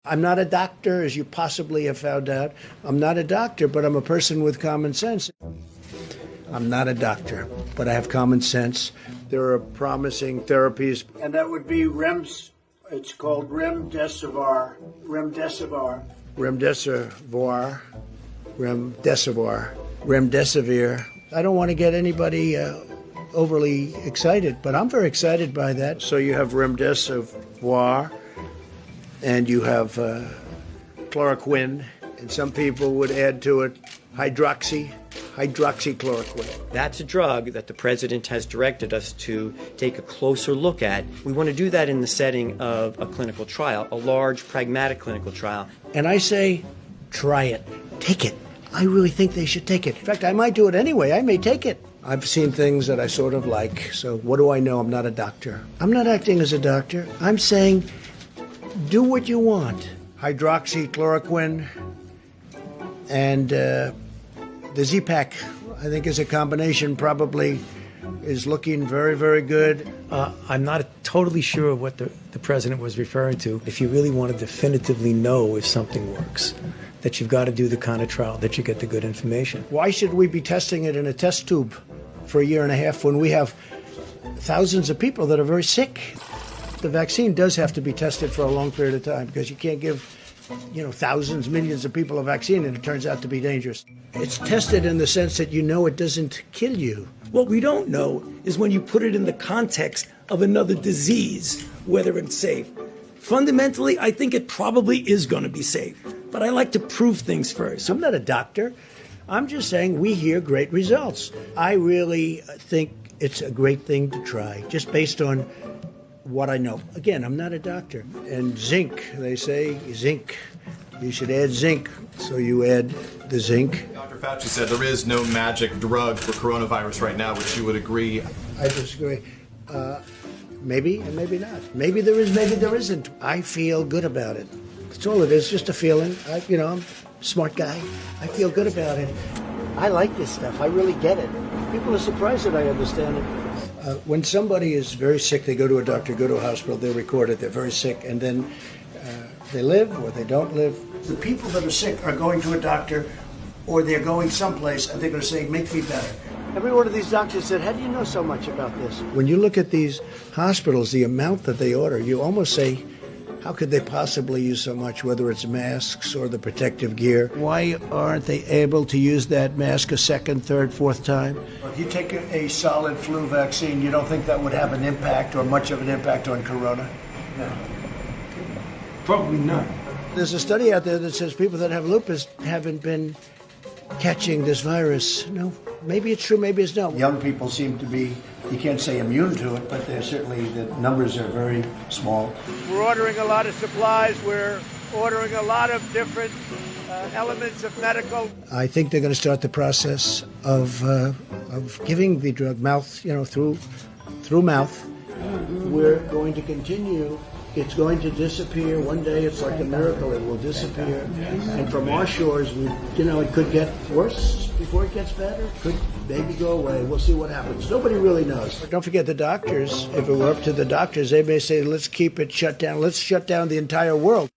I'm not a doctor, as you possibly have found out. I'm not a doctor, but I'm a person with common sense. I'm not a doctor, but I have common sense. There are promising therapies. And that would be it's called remdesivir. I don't want to get anybody overly excited, but I'm very excited by that. So you have remdesivir, and you have chloroquine, and some people would add to it hydroxychloroquine. That's a drug that the president has directed us to take a closer look at. We want to do that in the setting of a clinical trial, a large, pragmatic clinical trial. And I say, try it. Take it. I really think they should take it. In fact, I might do it anyway. I may take it. I've seen things that I sort of like. So what do I know? I'm not a doctor. I'm not acting as a doctor. I'm saying, do what you want. Hydroxychloroquine and the Z-Pak, I think, is a combination, probably is looking very, very good. I'm not totally sure what the president was referring to. If you really want to definitively know if something works, that you've got to do the kind of trial that you get the good information. Why should we be testing it in a test tube for a year and a half when we have thousands of people that are very sick? The vaccine does have to be tested for a long period of time because you can't give, thousands, millions of people a vaccine and it turns out to be dangerous. It's tested in the sense that it doesn't kill you. What we don't know is when you put it in the context of another disease, whether it's safe. Fundamentally, I think it probably is going to be safe. But I like to prove things first. I'm not a doctor. I'm just saying we hear great results. I really think it's a great thing to try, just based on what I know. Again, I'm not a doctor. And zinc, they say zinc. You should add zinc. So you add the zinc. Dr. Fauci said there is no magic drug for coronavirus right now, which you would agree. I disagree. Maybe and maybe not. Maybe there is, maybe there isn't. I feel good about it. That's all it is, just a feeling. I'm a smart guy. I feel good about it. I like this stuff. I really get it. People are surprised that I understand it. When somebody is very sick, they go to a doctor, go to a hospital, they record it, they're very sick, and then they live or they don't live. The people that are sick are going to a doctor or they're going someplace and they're going to say, make me better. Every one of these doctors said, how do you know so much about this? When you look at these hospitals, the amount that they order, you almost say, how could they possibly use so much, whether it's masks or the protective gear? Why aren't they able to use that mask a second, third, fourth time? If you take a solid flu vaccine, you don't think that would have an impact or much of an impact on corona? No. Probably not. There's a study out there that says people that have lupus haven't been catching this virus. No, maybe it's true, maybe it's not. Young people seem to be, you can't say immune to it, but they're certainly, the numbers are very small. We're ordering a lot of supplies. We're ordering a lot of different elements of medical. I think they're going to start the process of giving the drug through mouth. We're going to continue. It's going to disappear. One day it's like a miracle. It will disappear. And from our shores, it could get worse before it gets better. It could maybe go away. We'll see what happens. Nobody really knows. Don't forget the doctors. If it were up to the doctors, they may say, let's keep it shut down. Let's shut down the entire world.